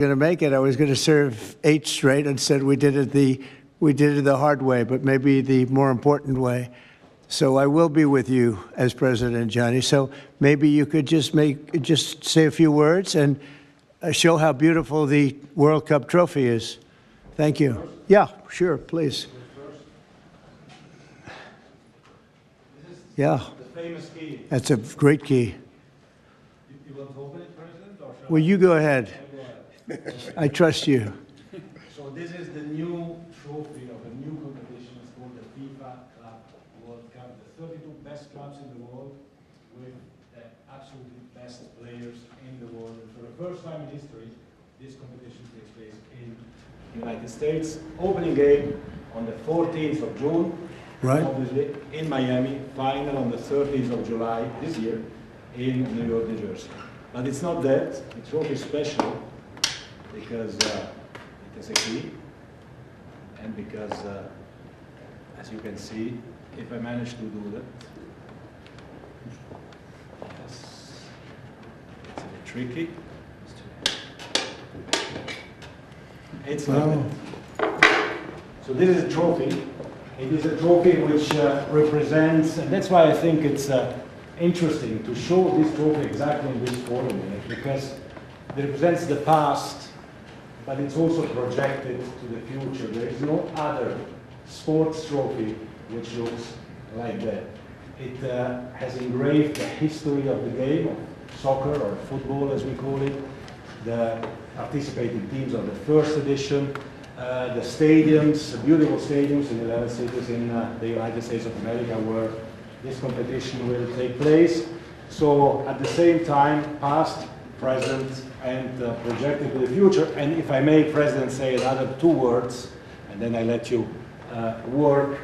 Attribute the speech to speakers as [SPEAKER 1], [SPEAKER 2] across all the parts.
[SPEAKER 1] Going to make it. I was going to serve 8 straight and said we did it the hard way, but maybe the more important way. So I will be with you as president, Johnny. So maybe you could just say a few words and show how beautiful the World Cup trophy is. Thank you. Yeah, sure, please. Yeah.
[SPEAKER 2] The famous key.
[SPEAKER 1] That's a great key.
[SPEAKER 2] You want to open it, President? Or
[SPEAKER 1] Well, you go ahead. I trust you.
[SPEAKER 2] So this is the new trophy of a new competition. It's called the FIFA Club World Cup. The 32 best clubs in the world with the absolutely best players in the world. And for the first time in history, this competition takes place in the United States. Opening game on the 14th of June.
[SPEAKER 1] Right.
[SPEAKER 2] Obviously in Miami. Final on the 13th of July this year in New York, New Jersey. But it's not that. The trophy is special because it is a key, and because, as you can see, if I manage to do that, yes, it's a bit tricky. It's like that. So this is a trophy. It is a trophy which represents, and that's why I think it's interesting to show this trophy exactly in this form, because it represents the past, but it's also projected to the future. There is no other sports trophy which looks like that. It has engraved the history of the game, of soccer or football as we call it, the participating teams of the first edition, the stadiums, the beautiful stadiums in 11 cities in the United States of America where this competition will take place. So at the same time, past, present, and projected to the future. And if I may, President, say another 2 words, and then I let you work.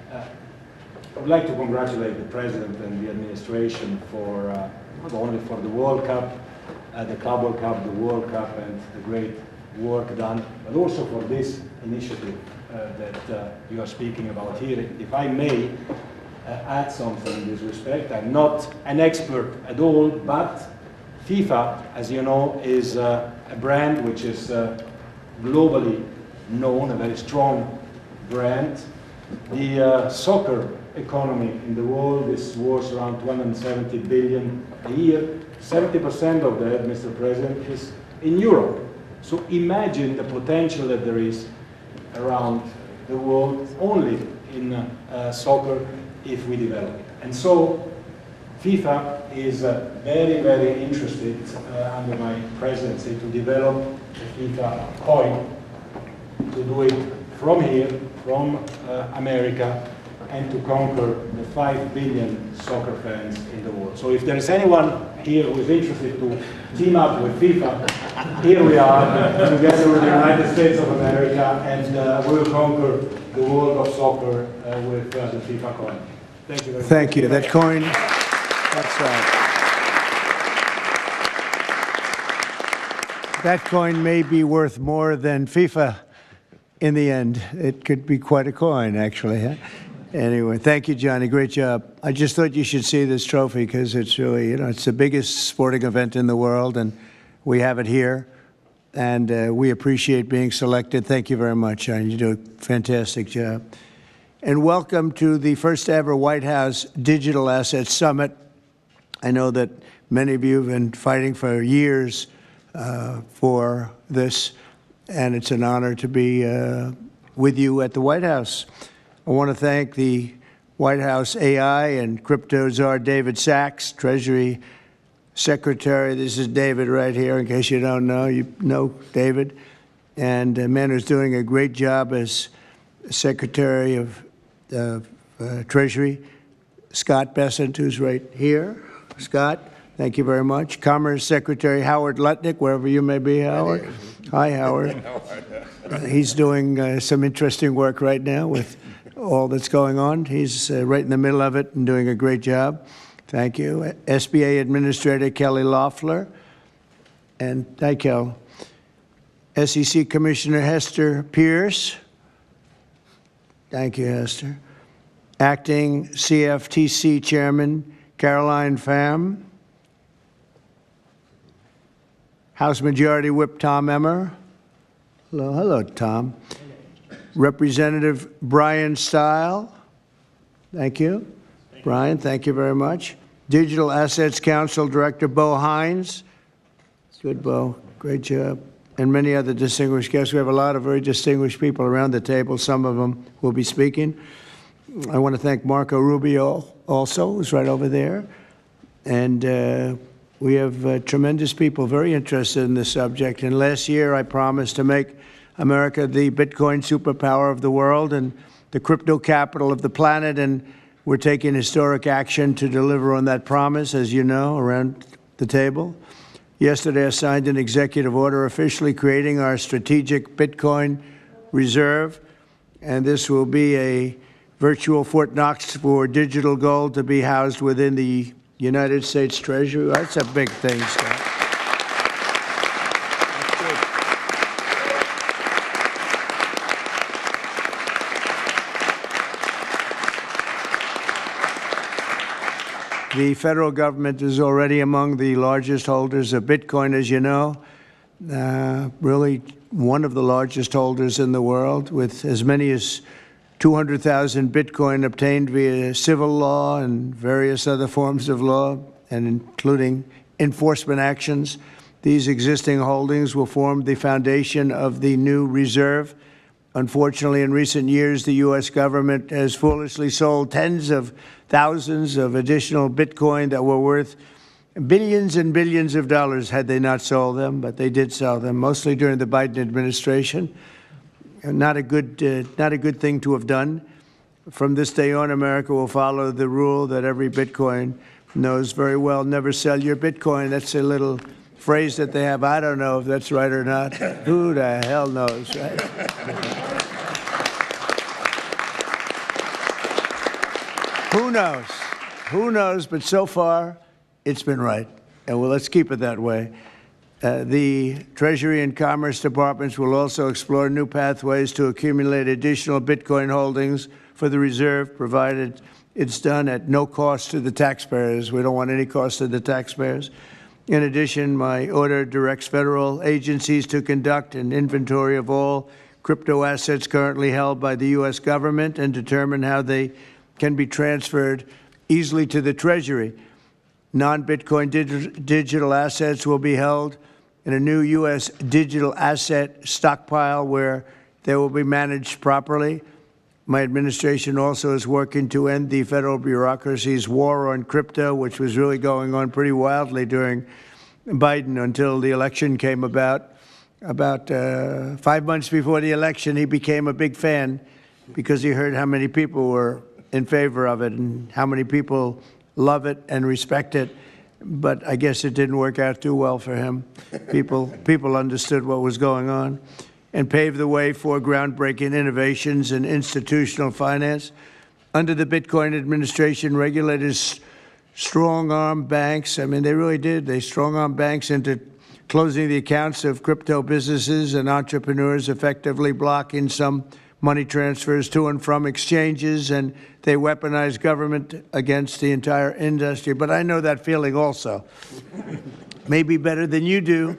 [SPEAKER 2] I would like to congratulate the President and the administration for not only for the World Cup, the Club World Cup, the World Cup, and the great work done, but also for this initiative that you are speaking about here. If I may add something in this respect, I'm not an expert at all, but FIFA, as you know, is a brand which is globally known, a very strong brand. The soccer economy in the world is worth around 270 billion a year. 70% of that, Mr. President, is in Europe. So imagine the potential that there is around the world only in soccer if we develop it. And so FIFA is very, very interested under my presidency to develop a FIFA coin, to do it from here, from America, and to conquer the 5 billion soccer fans in the world. So if there is anyone here who is interested to team up with FIFA, here we are, together with the United States of America, and we will conquer the world of soccer with the FIFA coin. Thank you very much.
[SPEAKER 1] Thank you. That coin, that's right. That coin may be worth more than FIFA in the end. It could be quite a coin, actually. Huh? Anyway, thank you, Johnny. Great job. I just thought you should see this trophy because it's really, it's the biggest sporting event in the world, and we have it here. And we appreciate being selected. Thank you very much, Johnny. You do a fantastic job. And welcome to the first ever White House Digital Assets Summit. I know that many of you have been fighting for years for this, and it's an honor to be with you at the White House. I want to thank the White House AI and crypto czar David Sachs, Treasury Secretary. This is David right here, in case you don't know. You know David. And a man who's doing a great job as Secretary of Treasury, Scott Bessent, who's right here. Scott, thank you very much. Commerce Secretary Howard Lutnick, wherever you may be, Howard. Hi, Howard. He's doing some interesting work right now with all that's going on. He's right in the middle of it and doing a great job. Thank you. SBA Administrator Kelly Loeffler. And hi, Kel. SEC Commissioner Hester Pierce. Thank you, Hester. Acting CFTC Chairman Caroline Pham. House Majority Whip Tom Emmer. Hello, hello, Tom. Representative Brian Stile. Thank you. Brian, thank you very much. Digital Assets Council Director Bo Hines. Good, Bo. Great job. And many other distinguished guests. We have a lot of very distinguished people around the table. Some of them will be speaking. I want to thank Marco Rubio also, who's right over there. And we have tremendous people very interested in this subject. And last year, I promised to make America the Bitcoin superpower of the world and the crypto capital of the planet. And we're taking historic action to deliver on that promise, as you know, around the table. Yesterday, I signed an executive order officially creating our strategic Bitcoin reserve. And this will be a virtual Fort Knox for digital gold to be housed within the United States Treasury. That's a big thing, Scott. The federal government is already among the largest holders of Bitcoin, as you know, really one of the largest holders in the world, with as many as 200,000 Bitcoin obtained via civil law and various other forms of law, and including enforcement actions. These existing holdings will form the foundation of the new reserve. Unfortunately, in recent years, the U.S. government has foolishly sold tens of thousands of additional Bitcoin that were worth billions and billions of dollars had they not sold them, but they did sell them, mostly during the Biden administration. Not a good thing to have done. From this day on, America will follow the rule that every Bitcoin knows very well: never sell your Bitcoin. That's a little phrase that they have. I don't know if that's right or not. Who the hell knows, right? Who knows? Who knows? But so far, it's been right. And well, let's keep it that way. The Treasury and Commerce Departments will also explore new pathways to accumulate additional Bitcoin holdings for the reserve, provided it's done at no cost to the taxpayers. We don't want any cost to the taxpayers. In addition, my order directs federal agencies to conduct an inventory of all crypto assets currently held by the U.S. government and determine how they can be transferred easily to the Treasury. Non-Bitcoin digital assets will be held in a new U.S. digital asset stockpile where they will be managed properly. My administration also is working to end the federal bureaucracy's war on crypto, which was really going on pretty wildly during Biden until the election came about. About 5 months before the election, he became a big fan because he heard how many people were in favor of it and how many people love it and respect it. But I guess it didn't work out too well for him. People understood what was going on and paved the way for groundbreaking innovations in institutional finance. Under the Bitcoin administration, regulators strong-armed banks. I mean, they really did. They strong-armed banks into closing the accounts of crypto businesses and entrepreneurs, effectively blocking some money transfers to and from exchanges, and they weaponized government against the entire industry. But I know that feeling also. Maybe better than you do.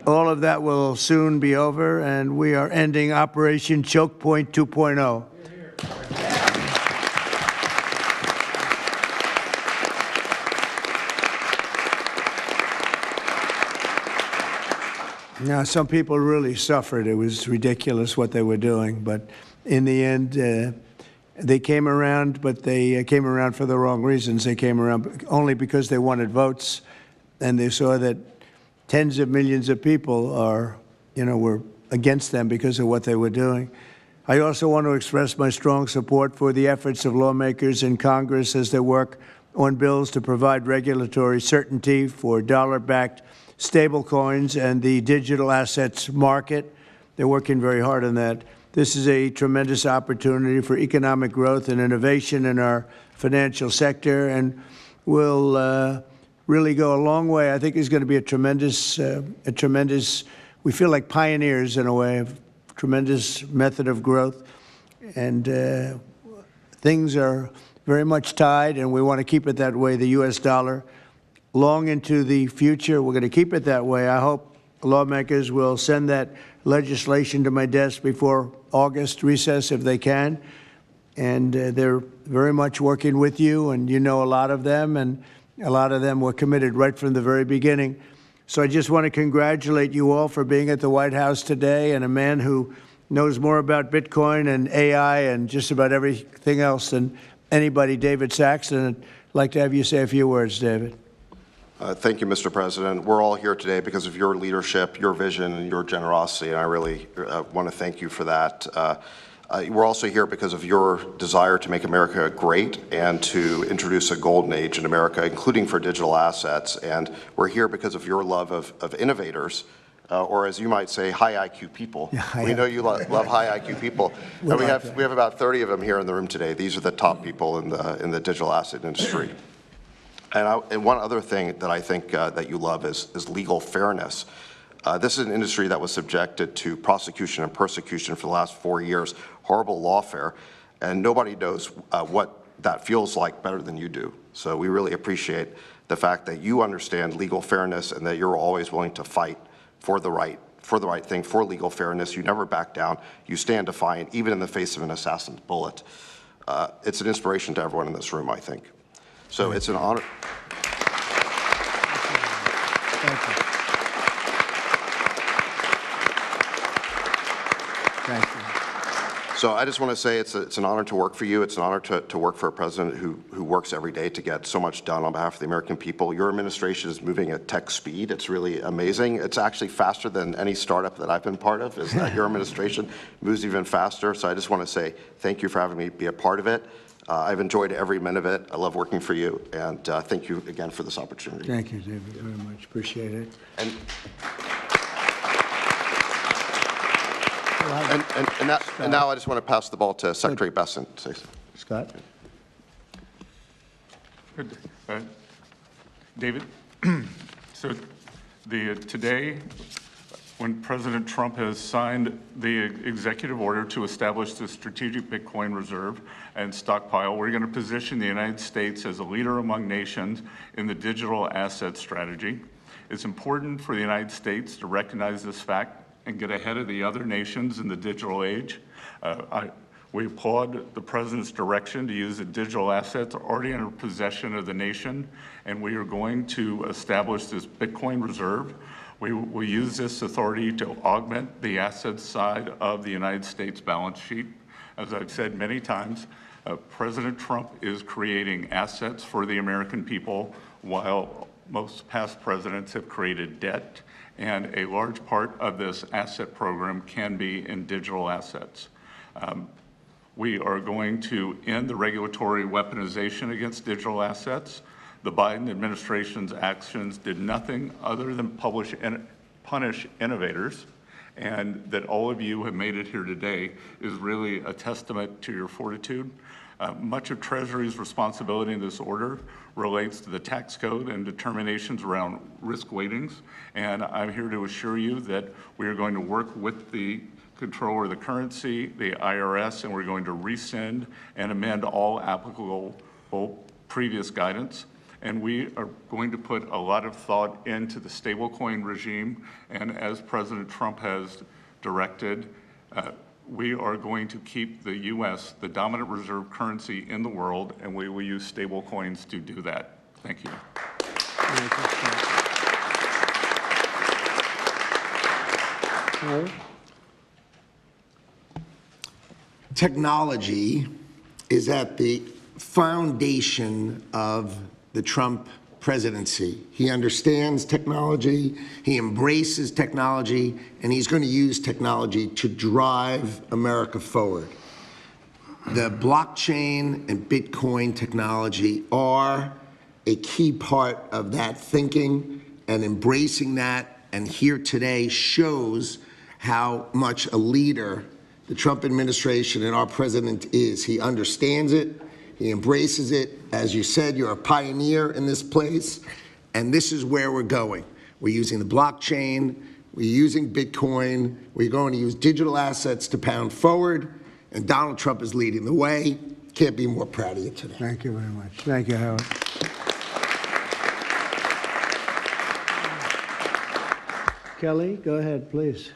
[SPEAKER 1] All of that will soon be over, and we are ending Operation Choke Point 2.0. Now, some people really suffered. It was ridiculous what they were doing. But in the end, they came around, but they came around for the wrong reasons. They came around only because they wanted votes, and they saw that tens of millions of people were against them because of what they were doing. I also want to express my strong support for the efforts of lawmakers in Congress as they work on bills to provide regulatory certainty for dollar-backed stablecoins and the digital assets market. They're working very hard on that. This is a tremendous opportunity for economic growth and innovation in our financial sector, and will really go a long way. I think it's going to be a tremendous, we feel like pioneers in a way, of tremendous method of growth. And things are very much tied, and we want to keep it that way. The U.S. dollar long into the future. We're going to keep it that way. I hope lawmakers will send that legislation to my desk before August recess if they can. And they're very much working with you, and you know a lot of them, and a lot of them were committed right from the very beginning. So I just want to congratulate you all for being at the White House today, and a man who knows more about Bitcoin and AI and just about everything else than anybody, David Saxton. I'd like to have you say a few words, David.
[SPEAKER 3] Thank you, Mr. President. We're all here today because of your leadership, your vision, and your generosity, and I really want to thank you for that. We're also here because of your desire to make America great and to introduce a golden age in America, including for digital assets. And we're here because of your love of innovators, or as you might say, high IQ people. Yeah, we know you love high IQ people. And we have about 30 of them here in the room today. These are the top people in the digital asset industry. And one other thing that I think that you love is legal fairness. This is an industry that was subjected to prosecution and persecution for the last 4 years, horrible lawfare, and nobody knows what that feels like better than you do. So we really appreciate the fact that you understand legal fairness and that you're always willing to fight for the right thing, for legal fairness. You never back down. You stand defiant, even in the face of an assassin's bullet. It's an inspiration to everyone in this room, I think. So it's an honor.
[SPEAKER 1] Thank you. Thank you.
[SPEAKER 3] So I just want to say it's an honor to work for you. It's an honor to work for a president who works every day to get so much done on behalf of the American people. Your administration is moving at tech speed. It's really amazing. It's actually faster than any startup that I've been part of. Is that your administration moves even faster. So I just want to say thank you for having me be a part of it. I've enjoyed every minute of it. I love working for you, and thank you again for this opportunity.
[SPEAKER 1] Thank you, David, very much. Appreciate it.
[SPEAKER 3] And now I just want to pass the ball to Secretary Besson.
[SPEAKER 1] Scott?
[SPEAKER 4] David, so today, when President Trump has signed the executive order to establish the strategic Bitcoin reserve and stockpile, we're going to position the United States as a leader among nations in the digital asset strategy. It's important for the United States to recognize this fact and get ahead of the other nations in the digital age. We applaud the President's direction to use the digital assets already in possession of the nation, and we are going to establish this Bitcoin reserve. We will use this authority to augment the assets side of the United States balance sheet. As I've said many times, President Trump is creating assets for the American people while most past presidents have created debt, and a large part of this asset program can be in digital assets. We are going to end the regulatory weaponization against digital assets. The Biden administration's actions did nothing other than punish innovators, and that all of you have made it here today is really a testament to your fortitude. Much of Treasury's responsibility in this order relates to the tax code and determinations around risk weightings, and I'm here to assure you that we are going to work with the Controller of the Currency, the IRS, and we're going to rescind and amend all applicable previous guidance. And we are going to put a lot of thought into the stablecoin regime, and as President Trump has directed, we are going to keep the U.S. the dominant reserve currency in the world, and we will use stablecoins to do that. Thank you.
[SPEAKER 5] Technology is at the foundation of the Trump presidency. He understands technology, he embraces technology, and he's going to use technology to drive America forward. The blockchain and Bitcoin technology are a key part of that thinking, and embracing that, and here today shows how much a leader the Trump administration and our president is. He understands it. He embraces it. As you said, you're a pioneer in this place, and this is where we're going. We're using the blockchain, we're using Bitcoin, we're going to use digital assets to pound forward, and Donald Trump is leading the way. Can't be more proud of you today.
[SPEAKER 1] Thank you very much. Thank you, Howard. Kelly, go ahead, please.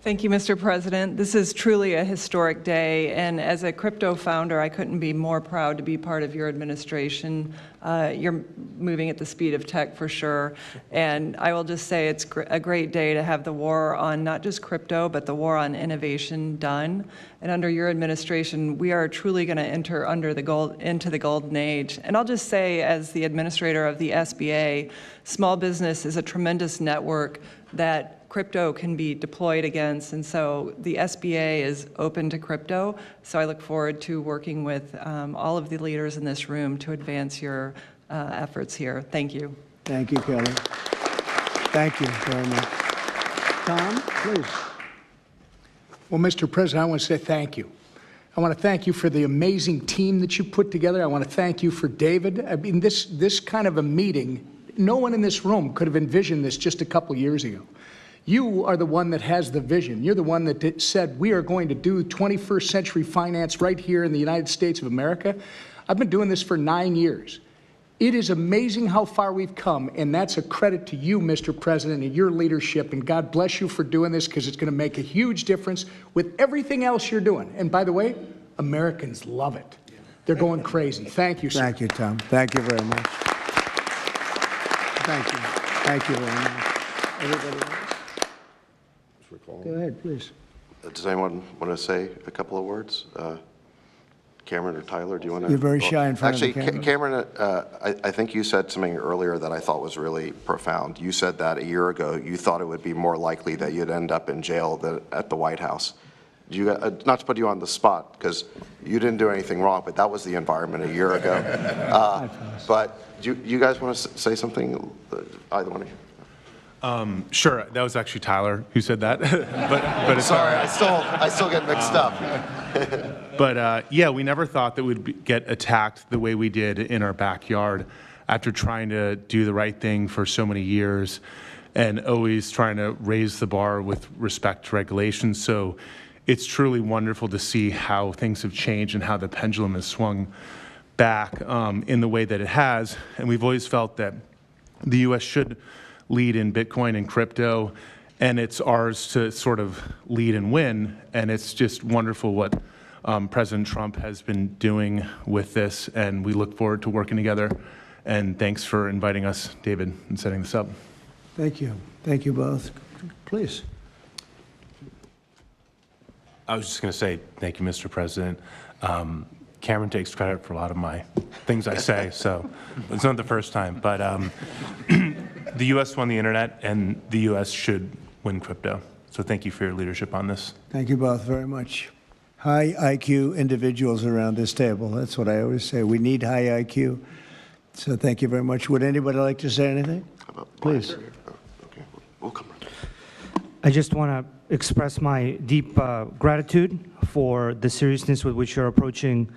[SPEAKER 6] Thank you, Mr. President. This is truly a historic day, and as a crypto founder, I couldn't be more proud to be part of your administration. You're moving at the speed of tech for sure, and I will just say it's a great day to have the war on not just crypto, but the war on innovation done. And under your administration, we are truly going to enter into the golden age. And I'll just say, as the administrator of the SBA, small business is a tremendous network that crypto can be deployed against, and so the SBA is open to crypto. So I look forward to working with all of the leaders in this room to advance your efforts here. Thank you.
[SPEAKER 1] Thank you, Kelly. Thank you very much. Tom, please.
[SPEAKER 7] Well, Mr. President, I want to say thank you. I want to thank you for the amazing team that you put together. I want to thank you for David. I mean, this kind of a meeting, no one in this room could have envisioned this just a couple years ago. You are the one that has the vision. You're the one that said, we are going to do 21st century finance right here in the United States of America. I've been doing this for 9 years. It is amazing how far we've come, and that's a credit to you, Mr. President, and your leadership, and God bless you for doing this, because it's going to make a huge difference with everything else you're doing. And by the way, Americans love it. They're going crazy. Thank you, sir.
[SPEAKER 1] Thank you, Tom. Thank you very much. Thank you. Thank you very much. Everybody else? Go ahead, please.
[SPEAKER 3] Does anyone want to say a couple of words? Cameron or Tyler, do you want to?
[SPEAKER 1] You're very shy in front of the camera.
[SPEAKER 3] Cameron, I think you said something earlier that I thought was really profound. You said that a year ago you thought it would be more likely that you'd end up in jail than at the White House. Not to put you on the spot, because you didn't do anything wrong, but that was the environment a year ago. But do you guys want to say something, either one of you?
[SPEAKER 8] Sure, that was actually Tyler who said that. but it's
[SPEAKER 3] Sorry, I still get mixed up.
[SPEAKER 8] But yeah, we never thought that we'd get attacked the way we did in our backyard after trying to do the right thing for so many years and always trying to raise the bar with respect to regulations. So it's truly wonderful to see how things have changed and how the pendulum has swung back in the way that it has. And we've always felt that the U.S. should lead in Bitcoin and crypto, and it's ours to sort of lead and win. And it's just wonderful what President Trump has been doing with this, and we look forward to working together. And thanks for inviting us, David, and setting this up.
[SPEAKER 1] Thank you. Thank you both. Please.
[SPEAKER 9] I was just going to say thank you, Mr. President. Cameron takes credit for a lot of my things I say, so it's not the first time. But the U.S. won the internet, and the U.S. should win crypto. So thank you for your leadership on this.
[SPEAKER 1] Thank you both very much. High IQ individuals around this table. That's what I always say. We need high IQ. So thank you very much. Would anybody like to say anything? Please.
[SPEAKER 3] Okay, we'll come around.
[SPEAKER 10] I just want to express my deep gratitude for the seriousness with which you're approaching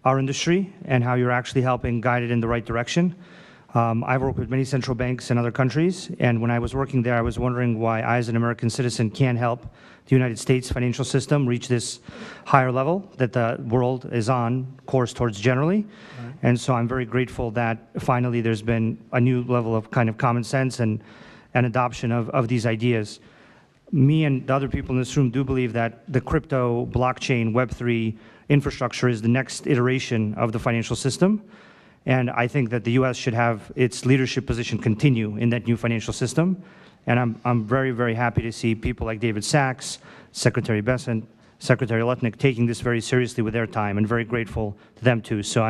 [SPEAKER 10] our industry and how you're actually helping guide it in the right direction. I've worked with many central banks in other countries, and when I was working there, I was wondering why I, as an American citizen, can't help the United States financial system reach this higher level that the world is on course towards generally. Right. And so I'm very grateful that finally there's been a new level of kind of common sense and adoption of these ideas. Me and the other people in this room do believe that the crypto, blockchain, Web3 infrastructure is the next iteration of the financial system. And I think that the U.S. should have its leadership position continue in that new financial system. And I'm very, very happy to see people like David Sachs, Secretary Bessent, Secretary Lutnick taking this very seriously with their time, and very grateful to them too. So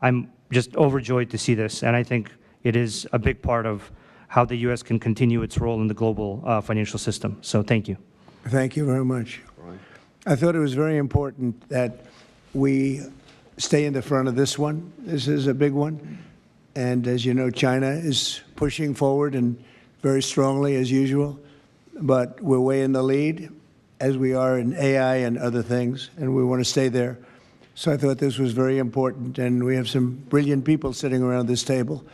[SPEAKER 10] I'm just overjoyed to see this, and I think it is a big part of how the U.S. can continue its role in the global financial system. So thank you.
[SPEAKER 1] Thank you very much. I thought it was very important that we stay in the front of this one. This is a big one. And as you know, China is pushing forward and very strongly as usual. But we're way in the lead, as we are in AI and other things, and we want to stay there. So I thought this was very important, and we have some brilliant people sitting around this table.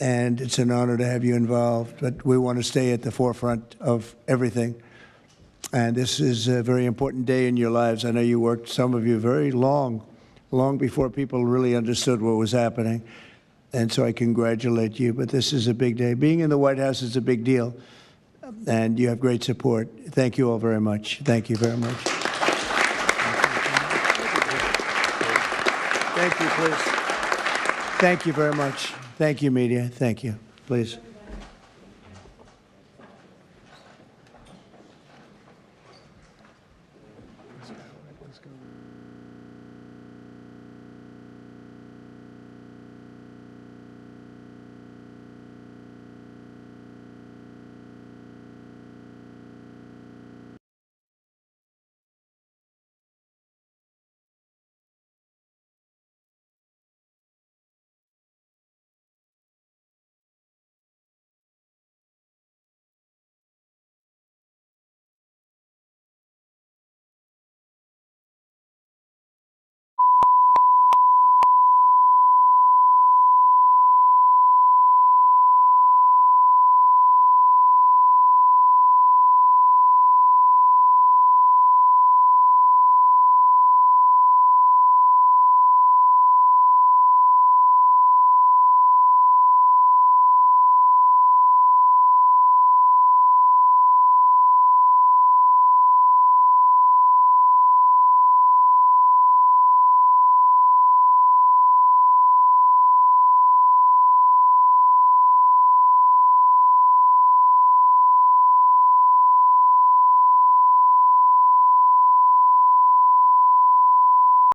[SPEAKER 1] And it's an honor to have you involved, but we want to stay at the forefront of everything. And this is a very important day in your lives. I know you worked, some of you, very long before people really understood what was happening. And so I congratulate you, but this is a big day. Being in the White House is a big deal. and you have great support. Thank you all very much. Thank you very much. Thank you, please. Thank you very much. Thank you, media. Thank you. Please.